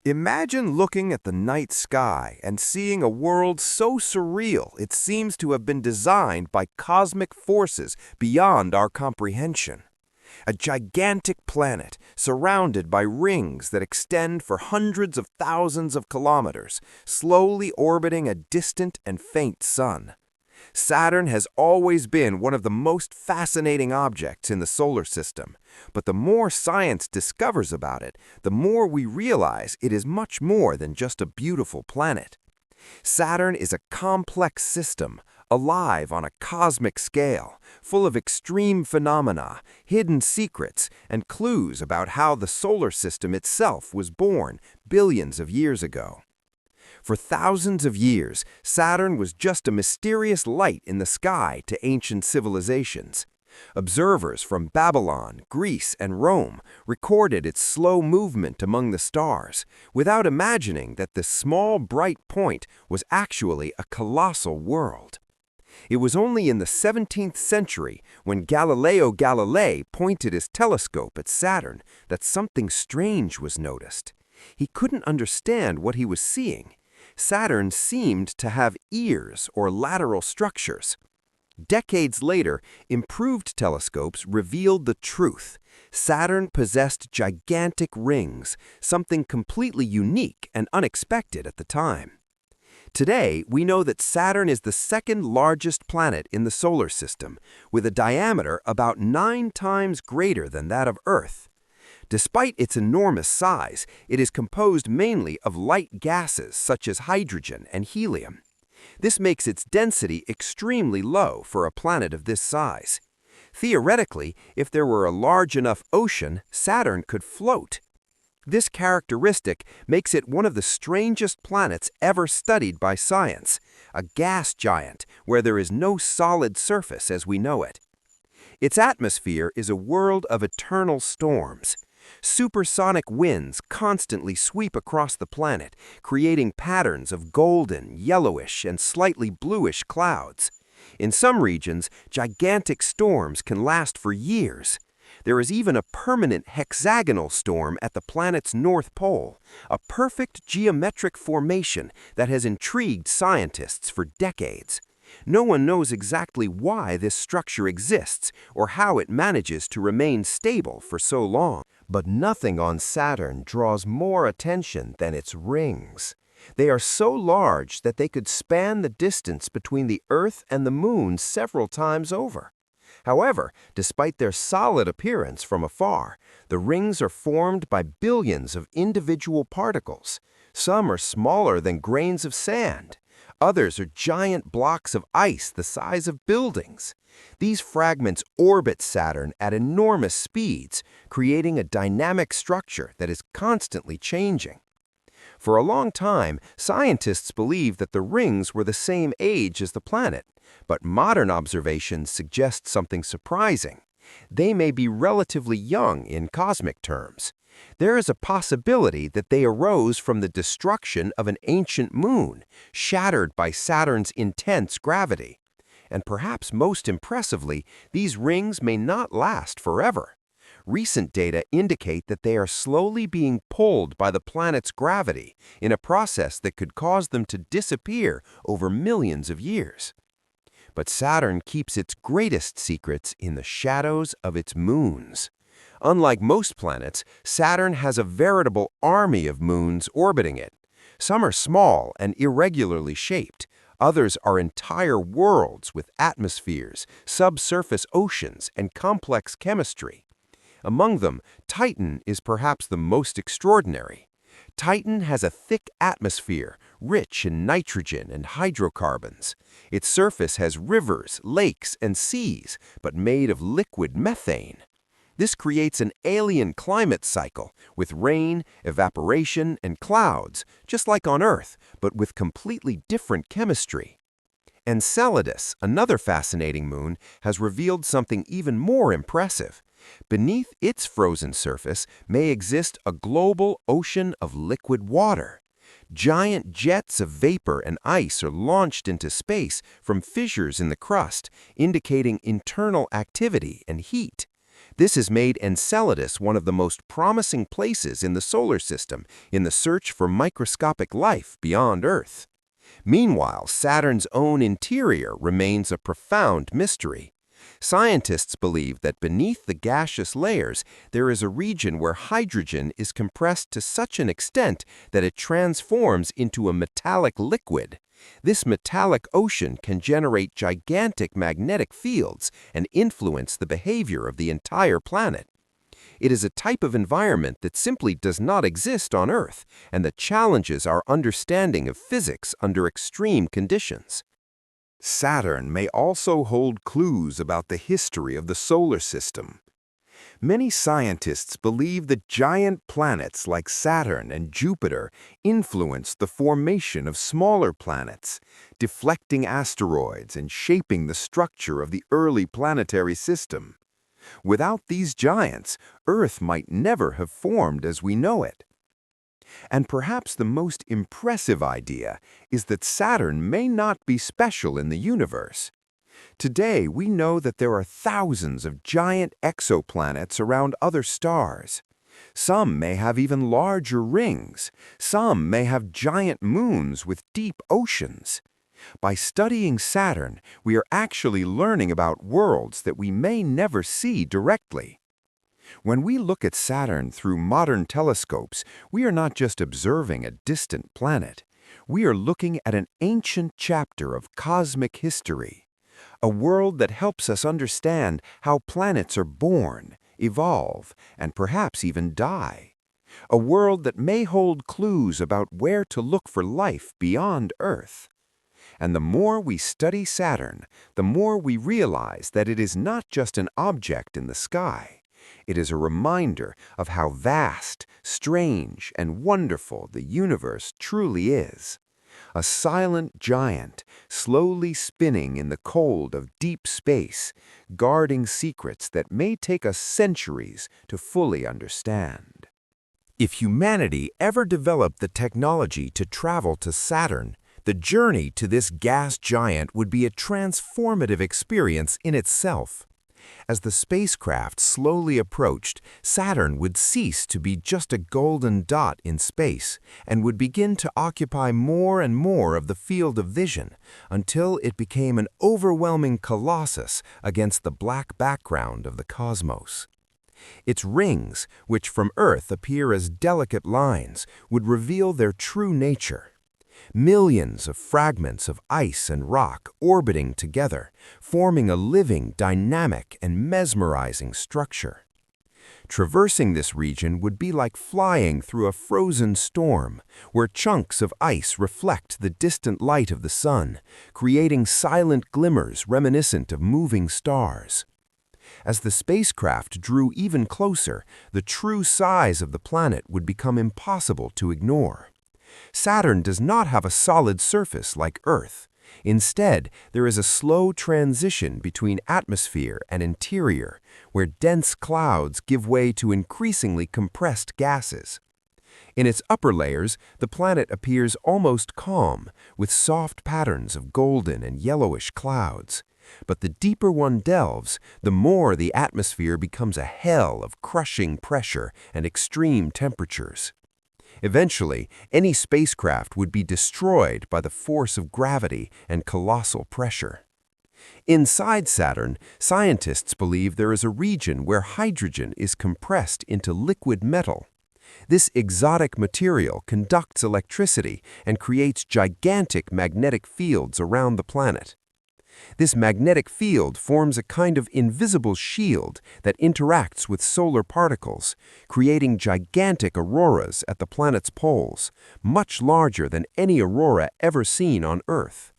Imagine looking at the night sky and seeing a world so surreal it seems to have been designed by cosmic forces beyond our comprehension. A gigantic planet surrounded by rings that extend for hundreds of thousands of kilometers, slowly orbiting a distant and faint sun. Saturn has always been one of the most fascinating objects in the solar system, but the more science discovers about it, the more we realize it is much more than just a beautiful planet. Saturn is a complex system, alive on a cosmic scale, full of extreme phenomena, hidden secrets, and clues about how the solar system itself was born billions of years ago. For thousands of years, Saturn was just a mysterious light in the sky to ancient civilizations. Observers from Babylon, Greece, and Rome recorded its slow movement among the stars, without imagining that this small bright point was actually a colossal world. It was only in the 17th century, when Galileo Galilei pointed his telescope at Saturn, that something strange was noticed. He couldn't understand what he was seeing. Saturn seemed to have ears or lateral structures. Decades later, improved telescopes revealed the truth. Saturn possessed gigantic rings, something completely unique and unexpected at the time. Today, we know that Saturn is the second largest planet in the solar system, with a diameter about 9 times greater than that of Earth. Despite its enormous size, it is composed mainly of light gases such as hydrogen and helium. This makes its density extremely low for a planet of this size. Theoretically, if there were a large enough ocean, Saturn could float. This characteristic makes it one of the strangest planets ever studied by science, a gas giant where there is no solid surface as we know it. Its atmosphere is a world of eternal storms. Supersonic winds constantly sweep across the planet, creating patterns of golden, yellowish, and slightly bluish clouds. In some regions, gigantic storms can last for years. There is even a permanent hexagonal storm at the planet's North Pole, a perfect geometric formation that has intrigued scientists for decades. No one knows exactly why this structure exists or how it manages to remain stable for so long. But nothing on Saturn draws more attention than its rings. They are so large that they could span the distance between the Earth and the Moon several times over. However, despite their solid appearance from afar, the rings are formed by billions of individual particles. Some are smaller than grains of sand. Others are giant blocks of ice the size of buildings. These fragments orbit Saturn at enormous speeds, creating a dynamic structure that is constantly changing. For a long time, scientists believed that the rings were the same age as the planet, but modern observations suggest something surprising. They may be relatively young in cosmic terms. There is a possibility that they arose from the destruction of an ancient moon, shattered by Saturn's intense gravity. And perhaps most impressively, these rings may not last forever. Recent data indicate that they are slowly being pulled by the planet's gravity in a process that could cause them to disappear over millions of years. But Saturn keeps its greatest secrets in the shadows of its moons. Unlike most planets, Saturn has a veritable army of moons orbiting it. Some are small and irregularly shaped. Others are entire worlds with atmospheres, subsurface oceans, and complex chemistry. Among them, Titan is perhaps the most extraordinary. Titan has a thick atmosphere, rich in nitrogen and hydrocarbons. Its surface has rivers, lakes, and seas, but made of liquid methane. This creates an alien climate cycle with rain, evaporation, and clouds, just like on Earth, but with completely different chemistry. Enceladus, another fascinating moon, has revealed something even more impressive. Beneath its frozen surface may exist a global ocean of liquid water. Giant jets of vapor and ice are launched into space from fissures in the crust, indicating internal activity and heat. This has made Enceladus one of the most promising places in the solar system in the search for microscopic life beyond Earth. Meanwhile, Saturn's own interior remains a profound mystery. Scientists believe that beneath the gaseous layers, there is a region where hydrogen is compressed to such an extent that it transforms into a metallic liquid. This metallic ocean can generate gigantic magnetic fields and influence the behavior of the entire planet. It is a type of environment that simply does not exist on Earth and that challenges our understanding of physics under extreme conditions. Saturn may also hold clues about the history of the solar system. Many scientists believe that giant planets like Saturn and Jupiter influenced the formation of smaller planets, deflecting asteroids and shaping the structure of the early planetary system. Without these giants, Earth might never have formed as we know it. And perhaps the most impressive idea is that Saturn may not be special in the universe. Today, we know that there are thousands of giant exoplanets around other stars. Some may have even larger rings. Some may have giant moons with deep oceans. By studying Saturn, we are actually learning about worlds that we may never see directly. When we look at Saturn through modern telescopes, we are not just observing a distant planet. We are looking at an ancient chapter of cosmic history, a world that helps us understand how planets are born, evolve, and perhaps even die. A world that may hold clues about where to look for life beyond Earth. And the more we study Saturn, the more we realize that it is not just an object in the sky. It is a reminder of how vast, strange, and wonderful the universe truly is. A silent giant, slowly spinning in the cold of deep space, guarding secrets that may take us centuries to fully understand. If humanity ever developed the technology to travel to Saturn, the journey to this gas giant would be a transformative experience in itself. As the spacecraft slowly approached, Saturn would cease to be just a golden dot in space and would begin to occupy more and more of the field of vision until it became an overwhelming colossus against the black background of the cosmos. Its rings, which from Earth appear as delicate lines, would reveal their true nature. Millions of fragments of ice and rock orbiting together, forming a living, dynamic, and mesmerizing structure. Traversing this region would be like flying through a frozen storm, where chunks of ice reflect the distant light of the sun, creating silent glimmers reminiscent of moving stars. As the spacecraft drew even closer, the true size of the planet would become impossible to ignore. Saturn does not have a solid surface like Earth. Instead, there is a slow transition between atmosphere and interior, where dense clouds give way to increasingly compressed gases. In its upper layers, the planet appears almost calm, with soft patterns of golden and yellowish clouds. But the deeper one delves, the more the atmosphere becomes a hell of crushing pressure and extreme temperatures. Eventually, any spacecraft would be destroyed by the force of gravity and colossal pressure. Inside Saturn, scientists believe there is a region where hydrogen is compressed into liquid metal. This exotic material conducts electricity and creates gigantic magnetic fields around the planet. This magnetic field forms a kind of invisible shield that interacts with solar particles, creating gigantic auroras at the planet's poles, much larger than any aurora ever seen on Earth.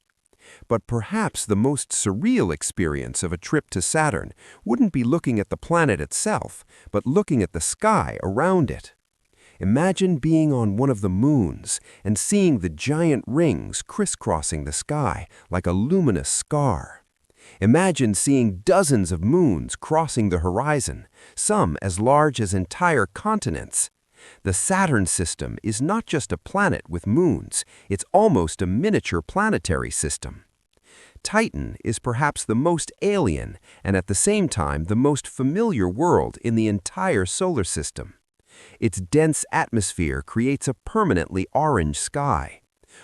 But perhaps the most surreal experience of a trip to Saturn wouldn't be looking at the planet itself, but looking at the sky around it. Imagine being on one of the moons and seeing the giant rings crisscrossing the sky like a luminous scar. Imagine seeing dozens of moons crossing the horizon, some as large as entire continents. The Saturn system is not just a planet with moons, it's almost a miniature planetary system. Titan is perhaps the most alien and at the same time the most familiar world in the entire solar system. Its dense atmosphere creates a permanently orange sky.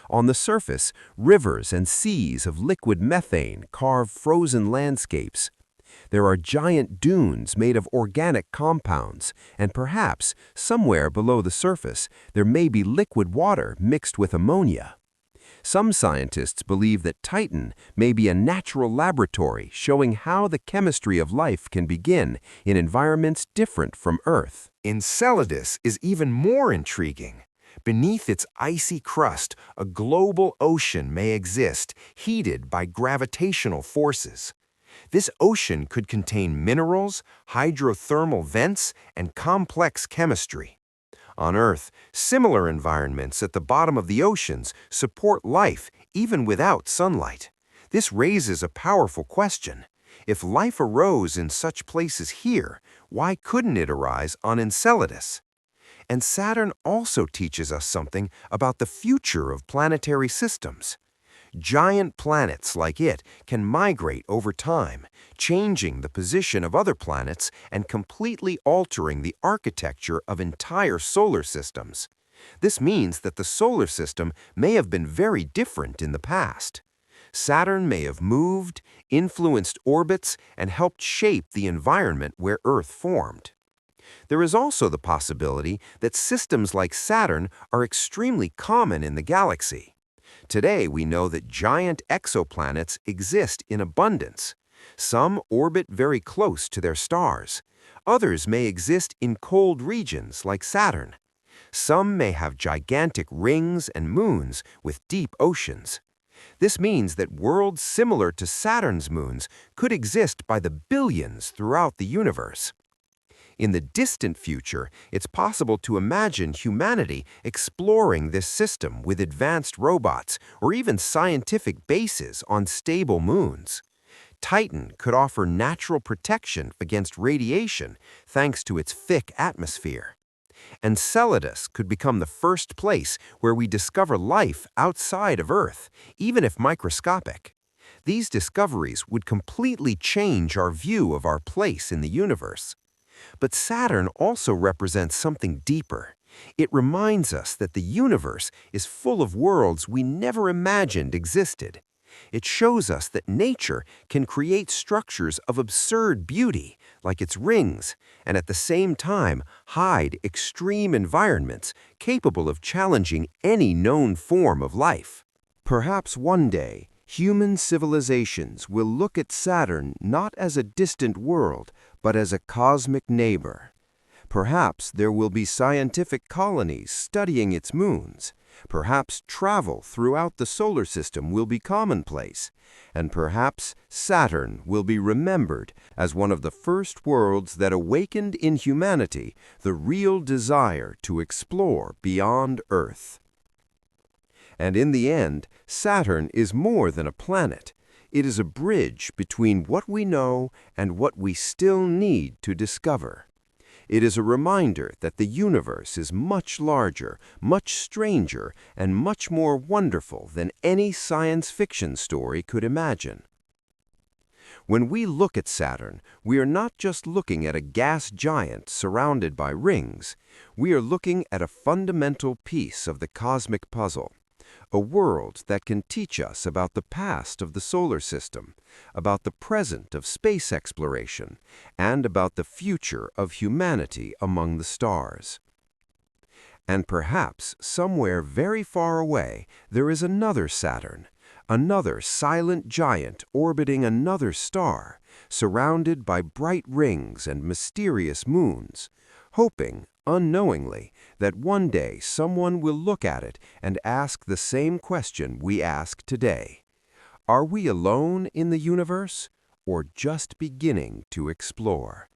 On the surface, rivers and seas of liquid methane carve frozen landscapes. There are giant dunes made of organic compounds, and perhaps, somewhere below the surface, there may be liquid water mixed with ammonia. Some scientists believe that Titan may be a natural laboratory showing how the chemistry of life can begin in environments different from Earth. Enceladus is even more intriguing. Beneath its icy crust, a global ocean may exist, heated by gravitational forces. This ocean could contain minerals, hydrothermal vents, and complex chemistry. On Earth, similar environments at the bottom of the oceans support life even without sunlight. This raises a powerful question. If life arose in such places here, why couldn't it arise on Enceladus? And Saturn also teaches us something about the future of planetary systems. Giant planets like it can migrate over time, changing the position of other planets and completely altering the architecture of entire solar systems. This means that the solar system may have been very different in the past. Saturn may have moved, influenced orbits, and helped shape the environment where Earth formed. There is also the possibility that systems like Saturn are extremely common in the galaxy. Today, we know that giant exoplanets exist in abundance. Some orbit very close to their stars. Others may exist in cold regions like Saturn. Some may have gigantic rings and moons with deep oceans. This means that worlds similar to Saturn's moons could exist by the billions throughout the universe. In the distant future, it's possible to imagine humanity exploring this system with advanced robots or even scientific bases on stable moons. Titan could offer natural protection against radiation thanks to its thick atmosphere. Enceladus could become the first place where we discover life outside of Earth, even if microscopic. These discoveries would completely change our view of our place in the universe. But Saturn also represents something deeper. It reminds us that the universe is full of worlds we never imagined existed. It shows us that nature can create structures of absurd beauty, like its rings, and at the same time hide extreme environments capable of challenging any known form of life. Perhaps one day, human civilizations will look at Saturn not as a distant world, but as a cosmic neighbor. Perhaps there will be scientific colonies studying its moons. Perhaps travel throughout the solar system will be commonplace. And perhaps Saturn will be remembered as one of the first worlds that awakened in humanity the real desire to explore beyond Earth. And in the end, Saturn is more than a planet. It is a bridge between what we know and what we still need to discover. It is a reminder that the universe is much larger, much stranger, and much more wonderful than any science fiction story could imagine. When we look at Saturn, we are not just looking at a gas giant surrounded by rings. We are looking at a fundamental piece of the cosmic puzzle. A world that can teach us about the past of the solar system, about the present of space exploration, and about the future of humanity among the stars. And perhaps somewhere very far away there is another Saturn, another silent giant orbiting another star, surrounded by bright rings and mysterious moons, hoping, unknowingly, that one day someone will look at it and ask the same question we ask today. Are we alone in the universe, or just beginning to explore?